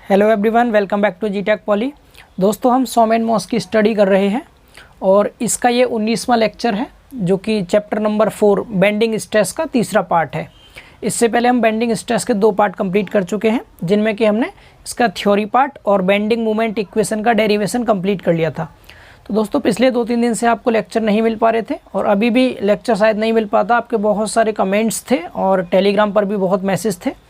Hello everyone, welcome back to G Tech Poly. दोस्तों, हम SOM and MOS की study कर रहे हैं और इसका ये 19वां लेक्चर है जो कि चैप्टर नंबर 4 बेंडिंग स्ट्रेस का तीसरा पार्ट है। इससे पहले हम बेंडिंग स्ट्रेस के 2 पार्ट कंप्लीट कर चुके हैं, जिनमें कि हमने इसका थ्योरी पार्ट और बेंडिंग मोमेंट इक्वेशन का डेरिवेशन कंप्लीट कर लिया था। तो दोस्तों, पिछले 2-3 दिन से आपको लेक्चर नहीं मिल पा रहे थे और अभी भी लेक्चर शायद नहीं मिल पाता। आपके बहुत सारे कमेंट्स थे और टेलीग्राम पर भी बहुत मैसेज थे।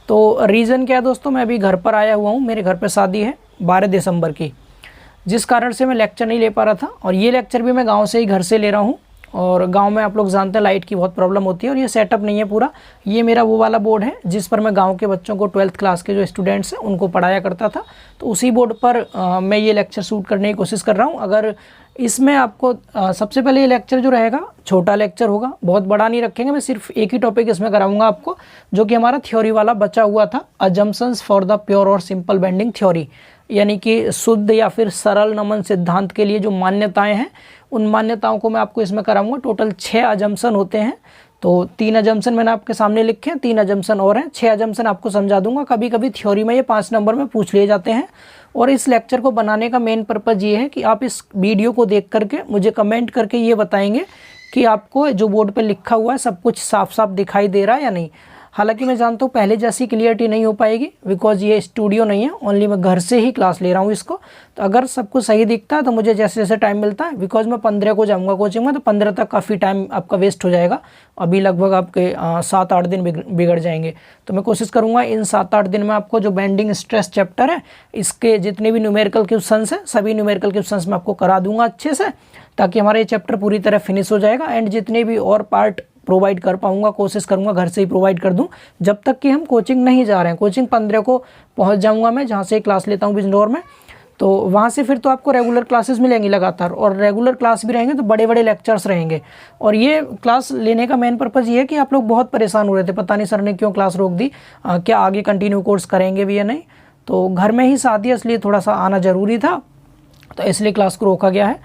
तो रीज़न क्या है दोस्तों, मैं अभी घर पर आया हुआ हूँ, मेरे घर पे शादी है 12 दिसंबर की, जिस कारण से मैं लेक्चर नहीं ले पा रहा था। और ये लेक्चर भी मैं गांव से ही घर से ले रहा हूँ। और गांव में आप लोग जानते हैं लाइट की बहुत प्रॉब्लम होती है और ये सेटअप नहीं है पूरा। ये मेरा वो वाला बोर्ड है जिस पर मैं गांव के बच्चों को 12th क्लास के जो स्टूडेंट्स हैं उनको पढ़ाया करता था। तो उसी बोर्ड पर मैं ये लेक्चर शूट करने की कोशिश कर रहा हूँ। अगर इसमें आपको सबसे पहले ये लेक्चर जो रहेगा छोटा लेक्चर होगा, बहुत बड़ा नहीं रखेंगे। मैं सिर्फ एक ही टॉपिक इसमें कराऊंगा आपको, जो कि हमारा थ्योरी वाला बचा हुआ था, अजम्पशंस फॉर द प्योर और सिंपल बेंडिंग थ्योरी, यानी कि शुद्ध या फिर सरल नमन सिद्धांत के लिए जो मान्यताएं हैं उन मान्यताओं को मैं आपको इसमें कराऊंगा। टोटल 6 अजम्पशन होते हैं। तो 3 अजम्पशन मैंने आपके सामने लिखे हैं, 3 अजम्पशन और हैं। 6 अजम्पशन आपको समझा दूंगा। कभी कभी थ्योरी में ये 5 नंबर में पूछ लिए जाते हैं। और इस लेक्चर को बनाने का मेन पर्पज़ ये है कि आप इस वीडियो को देख करके मुझे कमेंट करके ये बताएंगे कि आपको जो बोर्ड पे लिखा हुआ है सब कुछ साफ साफ दिखाई दे रहा है या नहीं। हालांकि मैं जानता हूँ पहले जैसी क्लियरिटी नहीं हो पाएगी, बिकॉज ये स्टूडियो नहीं है, ओनली मैं घर से ही क्लास ले रहा हूँ इसको। तो अगर सब कुछ सही दिखता है तो मुझे जैसे जैसे टाइम मिलता है, बिकॉज मैं 15 को जाऊँगा कोचिंग में, तो 15 तक काफ़ी टाइम आपका वेस्ट हो जाएगा। अभी लगभग आपके 7-8 दिन बिगड़ जाएंगे। तो मैं कोशिश करूँगा इन 7-8 दिन में आपको जो बेंडिंग स्ट्रेस चैप्टर है इसके जितने भी न्यूमेरिकल क्वेश्चंस हैं सभी न्यूमेरिकल क्वेश्चंस मैं आपको करा दूंगा अच्छे से, ताकि हमारा ये चैप्टर पूरी तरह फिनिश हो जाएगा। एंड जितने भी और पार्ट प्रोवाइड कर पाऊंगा कोशिश करूंगा घर से ही प्रोवाइड कर दूं, जब तक कि हम कोचिंग नहीं जा रहे हैं। कोचिंग 15 को पहुंच जाऊंगा मैं, जहां से क्लास लेता हूं बिजनौर में। तो वहां से फिर तो आपको रेगुलर क्लासेस मिलेंगी लगातार, और रेगुलर क्लास भी रहेंगे तो बड़े बड़े लेक्चर्स रहेंगे। और ये क्लास लेने का मेन पर्पज़ ये है कि आप लोग बहुत परेशान हो रहे थे, पता नहीं सर ने क्यों क्लास रोक दी, क्या आगे कंटिन्यू कोर्स करेंगे भी या नहीं। तो घर में ही शादी है इसलिए थोड़ा सा आना ज़रूरी था, तो इसलिए क्लास को रोका गया है।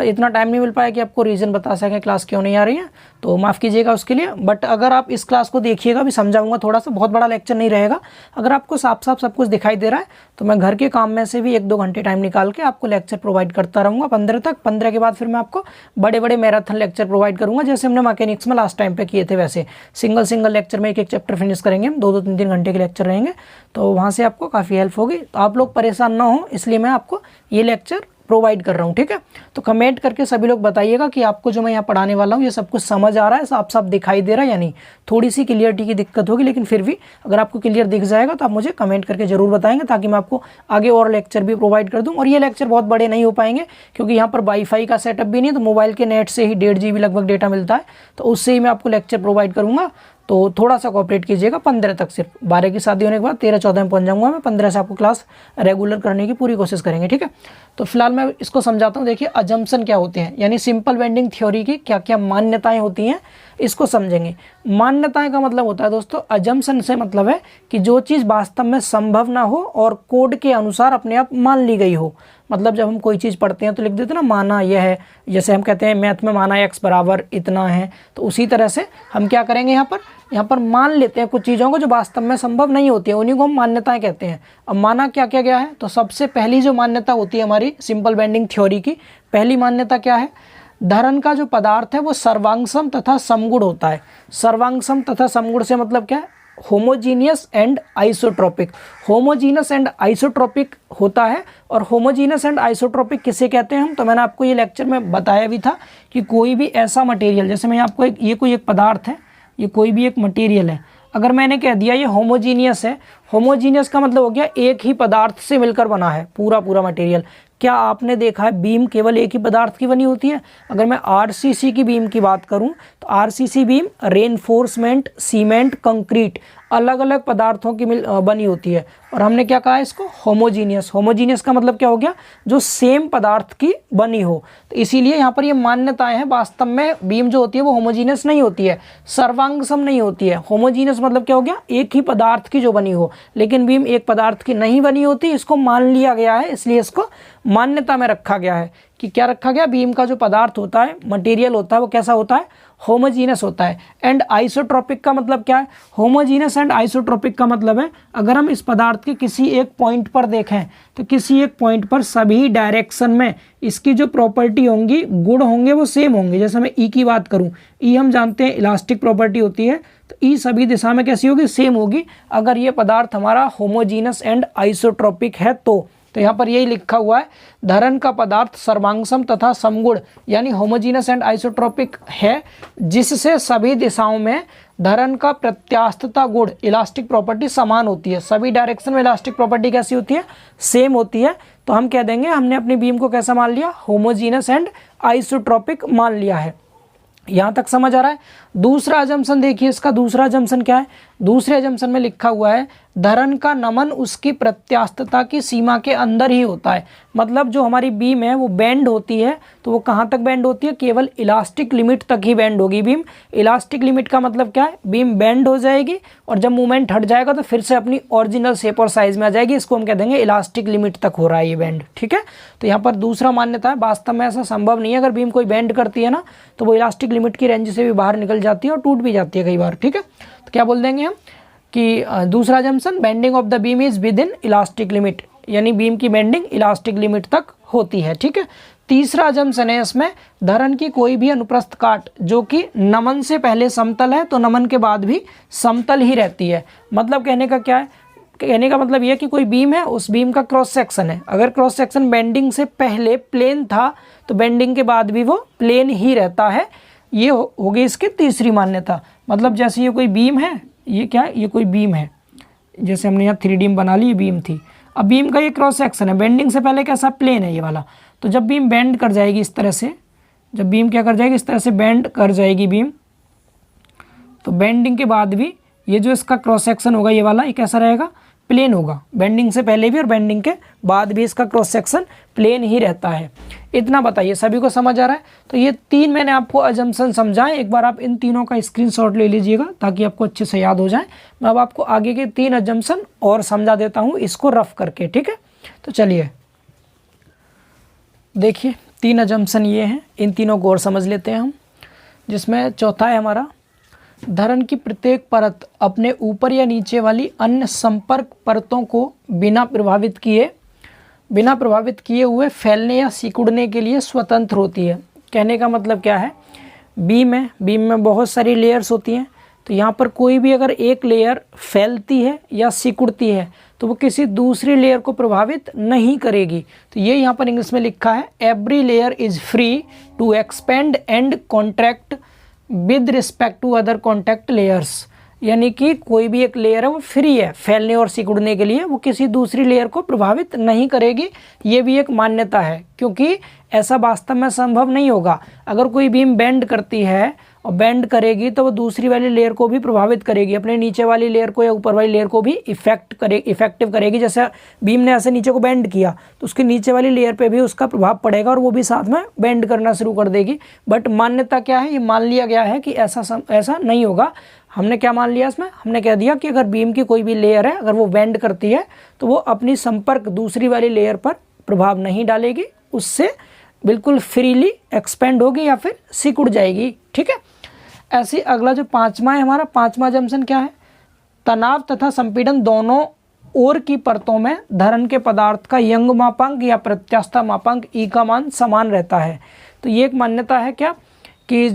इतना टाइम नहीं मिल पाया कि आपको रीज़न बता सकें क्लास क्यों नहीं आ रही है, तो माफ़ कीजिएगा उसके लिए। बट अगर आप इस क्लास को देखिएगा, भी समझाऊंगा थोड़ा सा, बहुत बड़ा लेक्चर नहीं रहेगा। अगर आपको साफ साफ सब कुछ दिखाई दे रहा है तो मैं घर के काम में से भी 1-2 घंटे टाइम निकाल के आपको लेक्चर प्रोवाइड करता रहूँगा 15 तक। 15 के बाद फिर मैं आपको बड़े बड़े मैराथन लेक्चर प्रोवाइड करूँगा, जैसे हमने मैकेनिक्स में लास्ट टाइम पे किए थे। वैसे सिंगल लेक्चर में एक चैप्टर फिनिश करेंगे हम, 2-2, 3-3 घंटे के लेक्चर रहेंगे, तो वहाँ से आपको काफ़ी हेल्प होगी। तो आप लोग परेशान ना हो, इसलिए मैं आपको ये लेक्चर प्रोवाइड कर रहा हूँ, ठीक है। तो कमेंट करके सभी लोग बताइएगा कि आपको जो मैं यहाँ पढ़ाने वाला हूँ ये सब कुछ समझ आ रहा है, साफ साफ दिखाई दे रहा है या नहीं। थोड़ी सी क्लियरिटी की दिक्कत होगी, लेकिन फिर भी अगर आपको क्लियर दिख जाएगा तो आप मुझे कमेंट करके जरूर बताएंगे, ताकि मैं आपको आगे और लेक्चर भी प्रोवाइड कर दूँ। और ये लेक्चर बहुत बड़े नहीं हो पाएंगे क्योंकि यहाँ पर वाईफाई का सेटअप भी नहीं है, तो मोबाइल के नेट से ही 1.5 GB लगभग डेटा मिलता है, तो उससे ही मैं आपको लेक्चर प्रोवाइड करूँगा। तो थोड़ा सा कोऑपरेट कीजिएगा। 15 तक, सिर्फ 12 की शादी होने के बाद 13-14 में पहुंच जाऊंगा मैं। 15 से आपको क्लास रेगुलर करने की पूरी कोशिश करेंगे, ठीक है। तो फिलहाल मैं इसको समझाता हूँ। देखिए, अजम्पशन क्या होते हैं, यानी सिंपल बेंडिंग थ्योरी की क्या क्या मान्यताएं होती हैं, इसको समझेंगे। मान्यताएं का मतलब होता है दोस्तों, अजम्पशन से मतलब है कि जो चीज़ वास्तव में संभव ना हो और कोड के अनुसार अपने आप मान ली गई हो। मतलब जब हम कोई चीज़ पढ़ते हैं तो लिख देते हैं ना, माना यह है। जैसे हम कहते हैं मैथ में माना x बराबर इतना है, तो उसी तरह से हम क्या करेंगे, यहाँ पर मान लेते हैं कुछ चीज़ों को जो वास्तव में संभव नहीं होती है, उन्हीं को हम मान्यताएं कहते हैं। अब माना क्या क्या गया है, तो सबसे पहली जो मान्यता होती है हमारी सिंपल बेंडिंग थ्योरी की, पहली मान्यता क्या है, धरन का जो पदार्थ है वो सर्वांगसम तथा समगुण होता है। सर्वांगसम तथा समगुण से मतलब क्या है, homogeneous and isotropic. Homogeneous and isotropic होता है। और होमोजीनियस एंड आइसोट्रोपिक किसे कहते हैं हम, तो मैंने आपको ये लेक्चर में बताया भी था कि कोई भी ऐसा मटेरियल, जैसे मैं आपको ये कोई एक पदार्थ है, ये कोई भी एक मटेरियल है, अगर मैंने कह दिया ये होमोजीनियस है, होमोजीनियस का मतलब हो गया एक ही पदार्थ से मिलकर बना है पूरा मटेरियल। क्या आपने देखा है बीम केवल एक ही पदार्थ की बनी होती है? अगर मैं आरसीसी की बीम की बात करूं तो RCC beam reinforcement cement concrete अलग अलग पदार्थों की बनी होती है। और हमने क्या कहा इसको, होमोजीनियस। होमोजीनियस का मतलब क्या हो गया, जो सेम पदार्थ की बनी हो। तो इसीलिए यहाँ पर ये मान्यताएं हैं। वास्तव में बीम जो होती है वो होमोजीनियस नहीं होती है, सर्वांगसम नहीं होती है। होमोजीनियस मतलब क्या हो गया, एक ही पदार्थ की जो बनी हो, लेकिन बीम एक पदार्थ की नहीं बनी होती। इसको मान लिया गया है, इसलिए इसको मान्यता में रखा गया है। कि क्या रखा गया, बीम का जो पदार्थ होता है, मटेरियल होता है, वो कैसा होता है, होमोजीनस होता है। एंड आइसोट्रोपिक का मतलब क्या है, होमोजीनस एंड आइसोट्रोपिक का मतलब है अगर हम इस पदार्थ के किसी एक पॉइंट पर देखें तो किसी एक पॉइंट पर सभी डायरेक्शन में इसकी जो प्रॉपर्टी होंगी, गुण होंगे, वो सेम होंगे। जैसे मैं ई की बात करूं, ई हम जानते हैं इलास्टिक प्रॉपर्टी होती है, तो ई सभी दिशा में कैसी होगी, सेम होगी अगर ये पदार्थ हमारा होमोजीनस एंड आइसोट्रोपिक है तो यहाँ पर यही लिखा हुआ है, धरन का पदार्थ सर्वांगसम तथा समगुण यानी होमोजीनस एंड आइसोट्रोपिक है, जिससे सभी दिशाओं में धरन का प्रत्यास्थता गुण इलास्टिक प्रॉपर्टी समान होती है। सभी डायरेक्शन में इलास्टिक प्रॉपर्टी कैसी होती है, सेम होती है। तो हम कह देंगे हमने अपनी बीम को कैसा मान लिया, होमोजीनस एंड आइसोट्रोपिक मान लिया है। यहाँ तक समझ आ रहा है। दूसरा अजम्पशन देखिए, इसका दूसरा अजम्पशन क्या है, दूसरे अजम्पशन में लिखा हुआ है धरन का नमन उसकी प्रत्यास्थता की सीमा के अंदर ही होता है। मतलब जो हमारी बीम है वो बेंड होती है, तो वो कहाँ तक बेंड होती है, केवल इलास्टिक लिमिट तक ही बेंड होगी बीम। इलास्टिक लिमिट का मतलब क्या है, बीम बेंड हो जाएगी और जब मूवमेंट हट जाएगा तो फिर से अपनी ओरिजिनल शेप और साइज में आ जाएगी। इसको हम कह देंगे इलास्टिक लिमिट तक हो रहा है ये बेंड, ठीक है। तो यहाँ पर दूसरा मान्यता है, वास्तव में ऐसा संभव नहीं है। अगर बीम कोई बेंड करती है ना तो वो इलास्टिक लिमिट की रेंज से भी बाहर निकल जाती है और टूट भी जाती है कई बार, ठीक है। तो क्या बोल देंगे हम कि दूसरा junction, bending of the beam is with in elastic limit, यानी बीम की बेंडिंग इलास्टिक लिमिट तक होती है, ठीक है। तीसरा जंक्शन है इसमें, धरन की कोई भी अनुप्रस्थ काट जो कि नमन से पहले समतल है तो नमन के बाद भी समतल ही रहती है। मतलब कहने का क्या है, कहने का मतलब यह कि कोई बीम है, उस बीम का क्रॉस सेक्शन है, अगर क्रॉस सेक्शन बेंडिंग से पहले प्लेन था तो बेंडिंग के बाद भी वो प्लेन ही रहता है। ये होगी इसकी तीसरी मान्यता। मतलब जैसे ये कोई बीम है, ये क्या है, ये कोई बीम है, जैसे हमने यहाँ 3D में बना ली, ये बीम थी। अब बीम का ये क्रॉस सेक्शन है, बेंडिंग से पहले कैसा, प्लेन है ये वाला। तो जब बीम बेंड कर जाएगी इस तरह से, जब बीम क्या कर जाएगी, इस तरह से बेंड कर जाएगी बीम, तो बेंडिंग के बाद भी ये जो इसका क्रॉस सेक्शन होगा ये वाला, ये कैसा रहेगा, प्लेन होगा। बेंडिंग से पहले भी और बेंडिंग के बाद भी इसका क्रॉस सेक्शन प्लेन ही रहता है। इतना बताइए, सभी को समझ आ रहा है। तो ये तीन मैंने आपको अजम्पशन समझाएं, एक बार आप इन तीनों का स्क्रीनशॉट ले लीजिएगा ताकि आपको अच्छे से याद हो जाए। मैं अब आपको आगे के 3 अजम्पशन और समझा देता हूँ इसको रफ करके, ठीक है। तो चलिए देखिए, 3 अजम्पशन ये हैं, इन तीनों को और समझ लेते हैं हम। जिसमें चौथा है हमारा, धरन की प्रत्येक परत अपने ऊपर या नीचे वाली अन्य संपर्क परतों को बिना प्रभावित किए हुए फैलने या सिकुड़ने के लिए स्वतंत्र होती है। कहने का मतलब क्या है, बीम है, बीम में बहुत सारी लेयर्स होती हैं, तो यहाँ पर कोई भी अगर एक लेयर फैलती है या सिकुड़ती है तो वो किसी दूसरी लेयर को प्रभावित नहीं करेगी। तो ये यहाँ पर इंग्लिश में लिखा है, every layer is free to expand and contract with respect to other contact layers. यानी कि कोई भी एक लेयर है वो फ्री है फैलने और सिकुड़ने के लिए, वो किसी दूसरी लेयर को प्रभावित नहीं करेगी। ये भी एक मान्यता है, क्योंकि ऐसा वास्तव में संभव नहीं होगा। अगर कोई बीम बेंड करती है और बेंड करेगी तो वो दूसरी वाली लेयर को भी प्रभावित करेगी, अपने नीचे वाली लेयर को या ऊपर वाली लेयर को भी इफेक्टिव करेगी। जैसे बीम ने ऐसे नीचे को बेंड किया तो उसके नीचे वाली लेयर पे भी उसका प्रभाव पड़ेगा और वो भी साथ में बेंड करना शुरू कर देगी। बट मान्यता क्या है, ये मान लिया गया है कि ऐसा नहीं होगा। हमने क्या मान लिया इसमें, हमने कह दिया कि अगर बीम की कोई भी लेयर है, अगर वो बेंड करती है तो वो अपनी संपर्क दूसरी वाली लेयर पर प्रभाव नहीं डालेगी, उससे बिल्कुल फ्रीली एक्सपेंड होगी या फिर सिकुड़ जाएगी, ठीक है। ऐसे अगला जो पांचवा है हमारा, पांचवा जंक्शन क्या है, तनाव तथा संपीड़न दोनों ओर की परतों में धरन के पदार्थ का यंग मापांक या प्रत्यास्था मापांक ई का मान समान रहता है। तो ये एक मान्यता है क्या, कि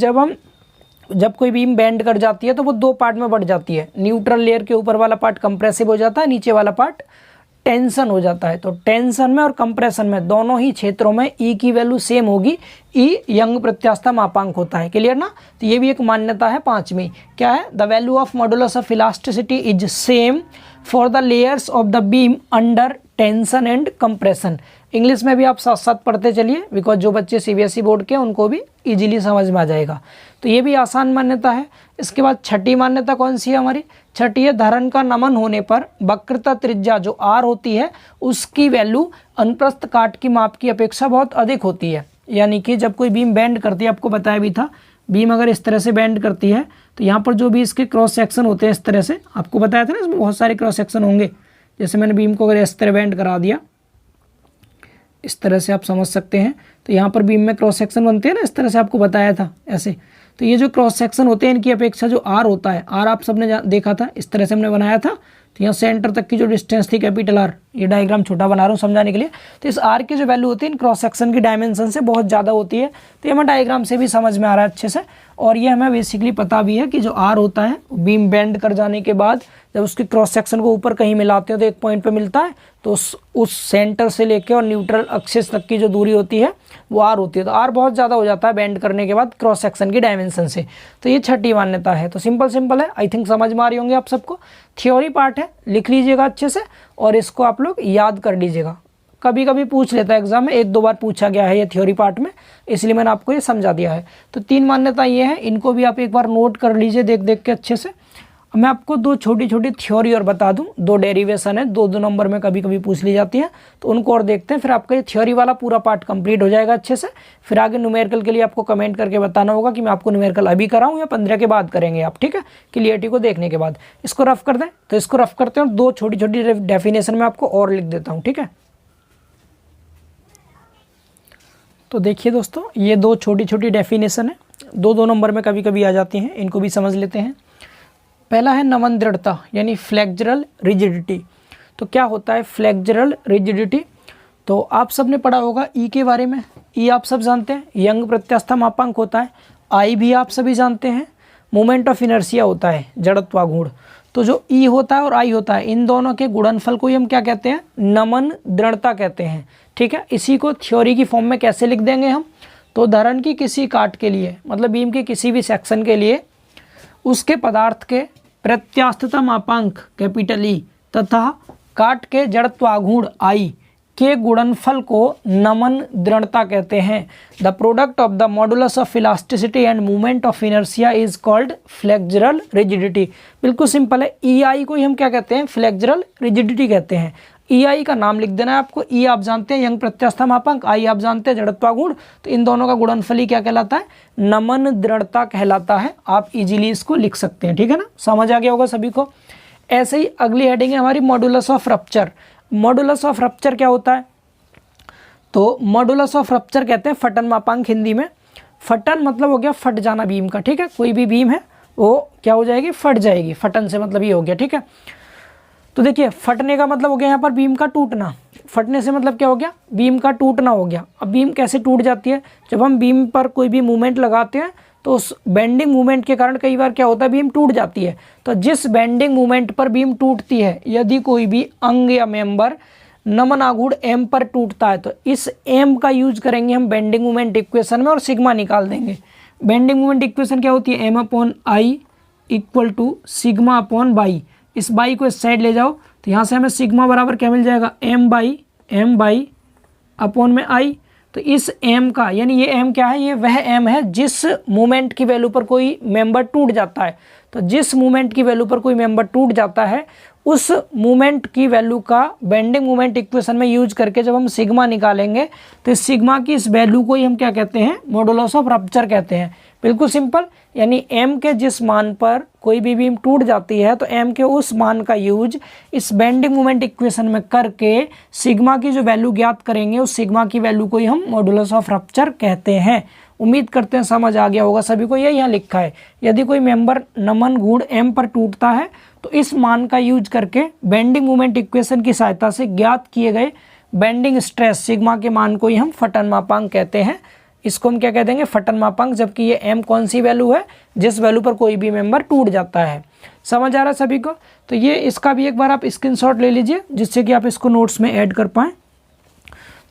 जब कोई बीम बेंड कर जाती है तो वो 2 पार्ट में बढ़ जाती है। न्यूट्रल लेयर के ऊपर वाला पार्ट कंप्रेसिव हो जाता है, नीचे वाला पार्ट टेंशन हो जाता है। तो टेंशन में और कंप्रेशन में दोनों ही क्षेत्रों में ई की वैल्यू सेम होगी। ई यंग प्रत्यास्था मापांक होता है, क्लियर ना। तो ये भी एक मान्यता है पांचवी। क्या है, the value of modulus of elasticity is same for the layers of the beam under tension and compression. English में भी आप साथ साथ पढ़ते चलिए, बिकॉज जो बच्चे CBSE बोर्ड के उनको भी इजीली समझ में आ जाएगा। तो ये भी आसान मान्यता है। इसके बाद छठी मान्यता कौन सी है हमारी, छठी है, धरन का नमन होने पर वक्रता त्रिज्या जो R होती है उसकी वैल्यू अनुप्रस्थ काट की माप की अपेक्षा बहुत अधिक होती है। यानी कि जब कोई बीम बेंड करती है, आपको बताया भी था, बीम अगर इस तरह से बेंड करती है तो यहाँ पर जो भी इसके क्रॉस सेक्शन होते हैं इस तरह से, आपको बताया था ना इसमें बहुत सारे क्रॉस सेक्शन होंगे। जैसे मैंने बीम को अगर इस तरह बेंड करा दिया, इस तरह से आप समझ सकते हैं। तो यहाँ पर बीम में क्रॉस सेक्शन बनते हैं ना, इस तरह से आपको बताया था ऐसे। तो ये जो क्रॉस सेक्शन होते हैं इनकी अपेक्षा जो आर होता है, आर आप सबने देखा था, इस तरह से हमने बनाया था। तो यहाँ सेंटर तक की जो डिस्टेंस थी कैपिटल आर, ये डायग्राम छोटा बना रहा हूँ समझाने के लिए। तो इस आर की जो वैल्यू होती है इन क्रॉस सेक्शन की डायमेंशन से बहुत ज़्यादा होती है। तो ये हमें डायग्राम से भी समझ में आ रहा है अच्छे से। और ये हमें बेसिकली पता भी है कि जो आर होता है बीम बेंड कर जाने के बाद जब उसके क्रॉस सेक्शन को ऊपर कहीं मिलाते हैं तो एक पॉइंट पे मिलता है, तो उस सेंटर से लेके और न्यूट्रल एक्सिस तक की जो दूरी होती है वो आर होती है। तो आर बहुत ज़्यादा हो जाता है बेंड करने के बाद क्रॉस सेक्शन की डायमेंशन से। तो ये छठी मान्यता है। तो सिंपल है, आई थिंक समझ में आ रही होंगे आप सबको। थ्योरी पार्ट है, लिख लीजिएगा अच्छे से और इसको आप लोग याद कर लीजिएगा। कभी कभी पूछ लेता है एग्जाम में, 1-2 बार पूछा गया है ये थ्योरी पार्ट में, इसलिए मैंने आपको ये समझा दिया है। तो 3 मान्यता ये है, इनको भी आप एक बार नोट कर लीजिए देख के अच्छे से। मैं आपको 2 छोटी थ्योरी और बता दूं, 2 डेरिवेशन है, 2 नंबर में कभी कभी पूछ ली जाती है, तो उनको और देखते हैं। फिर आपका ये थ्योरी वाला पूरा पार्ट कंप्लीट हो जाएगा अच्छे से। फिर आगे न्यूमेरिकल के लिए आपको कमेंट करके बताना होगा कि मैं आपको न्यूमेरिकल अभी कराऊं या 15 के बाद करेंगे आप, ठीक है, क्लियरिटी को देखने के बाद। इसको रफ कर दें, तो इसको रफ करते हैं और 2 छोटी डेफिनेशन में आपको और लिख देता हूँ, ठीक है। तो देखिए दोस्तों, ये 2 छोटी डेफिनेशन है, 2 नंबर में कभी कभी आ जाती हैं, इनको भी समझ लेते हैं। पहला है नमन दृढ़ता यानी फ्लेक्सुरल रिजिडिटी। तो क्या होता है फ्लेक्सुरल रिजिडिटी? तो आप सब ने पढ़ा होगा ई के बारे में। ई आप सब जानते हैं, यंग प्रत्यास्था मापांक होता है। आई भी आप सभी जानते हैं, मोमेंट ऑफ इनर्शिया होता है, जड़त्वाघूर्ण। तो जो ई होता है और आई होता है, इन दोनों के गुणनफल को ही हम क्या कहते हैं? नमन दृढ़ता कहते हैं, ठीक है। इसी को थ्योरी की फॉर्म में कैसे लिख देंगे हम? तो धरन की किसी काट के लिए, मतलब बीम के किसी भी सेक्शन के लिए, उसके पदार्थ के प्रत्यास्थता मापांक कैपिटल ई तथा काट के जड़त्वाघूर्ण आई के गुणनफल को नमन दृढ़ता कहते हैं। The product of the modulus of elasticity and movement of inertia is called flexural rigidity. बिल्कुल सिंपल है, ई आई को ही हम क्या कहते हैं? फ्लेक्सुरल रिजिडिटी कहते हैं। ई आई का नाम लिख देना है आपको। ई आप जानते हैं यंग प्रत्यास्था मापांक, आई आप जानते हैं जड़त्वाघूर्ण। तो इन दोनों का गुणनफल ही क्या कहलाता है? नमन दृढ़ता कहलाता है। आप इजीली इसको लिख सकते हैं, ठीक है ना, समझ आ गया होगा सभी को। ऐसे ही अगली हेडिंग है हमारी modulus of rupture. Modulus of rupture क्या होता है? तो मॉडुलस ऑफ रप्चर कहते हैं फटन मापांक हिंदी में। फटन मतलब हो गया फट जाना बीम का, ठीक है। कोई भी बीम है वो क्या हो जाएगी? फट जाएगी। फटन से मतलब ये हो गया, ठीक है। तो देखिए, फटने का मतलब हो गया यहाँ पर बीम का टूटना। फटने से मतलब क्या हो गया? बीम का टूटना हो गया। अब बीम कैसे टूट जाती है? जब हम बीम पर कोई भी मूवमेंट लगाते हैं तो उस बेंडिंग मूवमेंट के कारण कई बार क्या होता है? बीम टूट जाती है। तो जिस बेंडिंग मूवमेंट पर बीम टूटती है, यदि कोई भी अंग या मेंबर नमन आघूर्ण एम पर टूटता है, तो इस एम का यूज करेंगे हम बेंडिंग मूवमेंट इक्वेशन में और सिग्मा निकाल देंगे। बेंडिंग मूवमेंट इक्वेशन क्या होती है? M upon I equal to sigma upon by. इस बाई को इस साइड ले जाओ तो यहाँ से हमें सिग्मा बराबर क्या मिल जाएगा? एम बाई अपॉन में आई। तो इस एम का, यानी ये एम क्या है? ये वह एम है जिस मूवमेंट की वैल्यू पर कोई मेंबर टूट जाता है। तो जिस मूवमेंट की वैल्यू पर कोई मेंबर टूट जाता है, उस मूवमेंट की वैल्यू का बेंडिंग मूवमेंट इक्वेशन में यूज करके जब हम सिग्मा निकालेंगे तो इस सिग्मा की इस वैल्यू को ही हम क्या कहते हैं? मॉडुलस ऑफ रप्चर कहते हैं। बिल्कुल सिंपल, यानी m के जिस मान पर कोई भी बीम टूट जाती है तो m के उस मान का यूज इस बेंडिंग मोमेंट इक्वेशन में करके सिग्मा की जो वैल्यू ज्ञात करेंगे, उस सिग्मा की वैल्यू को ही हम मॉडुलस ऑफ रप्चर कहते हैं। उम्मीद करते हैं समझ आ गया होगा सभी को। ये यहाँ लिखा है, यदि कोई मेंबर नमन गुण m पर टूटता है तो इस मान का यूज करके बेंडिंग मोमेंट इक्वेशन की सहायता से ज्ञात किए गए बेंडिंग स्ट्रेस सिग्मा के मान को ही हम फटन मापांक कहते हैं। इसको हम क्या कह देंगे? फटन मापांक। जबकि ये m कौन सी वैल्यू है? जिस वैल्यू पर कोई भी मेंबर टूट जाता है। समझ आ रहा है सभी को? तो ये इसका भी एक बार आप स्क्रीनशॉट ले लीजिए जिससे कि आप इसको नोट्स में ऐड कर पाएँ।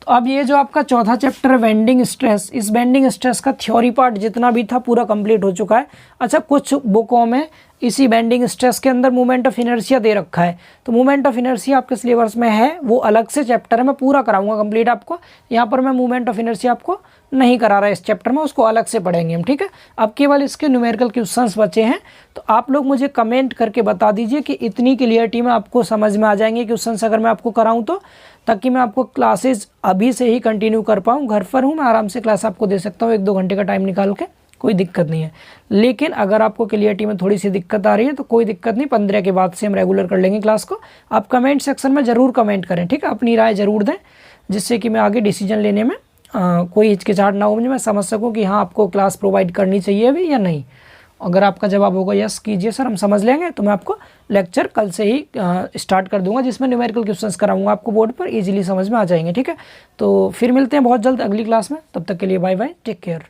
तो अब ये जो आपका चौथा चैप्टर है बेंडिंग स्ट्रेस, इस बेंडिंग स्ट्रेस का थ्योरी पार्ट जितना भी था पूरा कंप्लीट हो चुका है। अच्छा, कुछ बुकों में इसी बेंडिंग स्ट्रेस के अंदर मूवमेंट ऑफ इनर्शिया दे रखा है, तो मूवमेंट ऑफ इनर्शिया आपके सिलेबस में है, वो अलग से चैप्टर है, मैं पूरा कराऊंगा कंप्लीट आपको। यहाँ पर मैं मूवमेंट ऑफ इनर्शिया आपको नहीं करा रहा इस चैप्टर में, उसको अलग से पढ़ेंगे हम, ठीक है। अब केवल इसके न्यूमेरिकल क्वेश्चंस बचे हैं, तो आप लोग मुझे कमेंट करके बता दीजिए कि इतनी क्लियरिटी में आपको समझ में आ जाएंगे क्वेश्चंस अगर मैं आपको कराऊँ तो, ताकि मैं आपको क्लासेज अभी से ही कंटिन्यू कर पाऊँ। घर पर हूँ मैं, आराम से क्लास आपको दे सकता हूँ 1-2 घंटे का टाइम निकाल के, कोई दिक्कत नहीं है। लेकिन अगर आपको क्लियरिटी में थोड़ी सी दिक्कत आ रही है तो कोई दिक्कत नहीं, 15 के बाद से हम रेगुलर कर लेंगे क्लास को। आप कमेंट सेक्शन में ज़रूर कमेंट करें, ठीक है, अपनी राय ज़रूर दें। जिससे कि मैं आगे डिसीजन लेने में कोई हिचकिचाहट ना हो, मुझे मैं समझ सकूं कि हाँ आपको क्लास प्रोवाइड करनी चाहिए अभी या नहीं। अगर आपका जवाब होगा यस कीजिए सर हम समझ लेंगे, तो मैं आपको लेक्चर कल से ही स्टार्ट कर दूंगा, जिसमें न्यूमेरिकल क्वेश्चंस कराऊंगा आपको बोर्ड पर, इजीली समझ में आ जाएंगे। ठीक है, तो फिर मिलते हैं बहुत जल्द अगली क्लास में, तब तक के लिए बाय बाय, टेक केयर।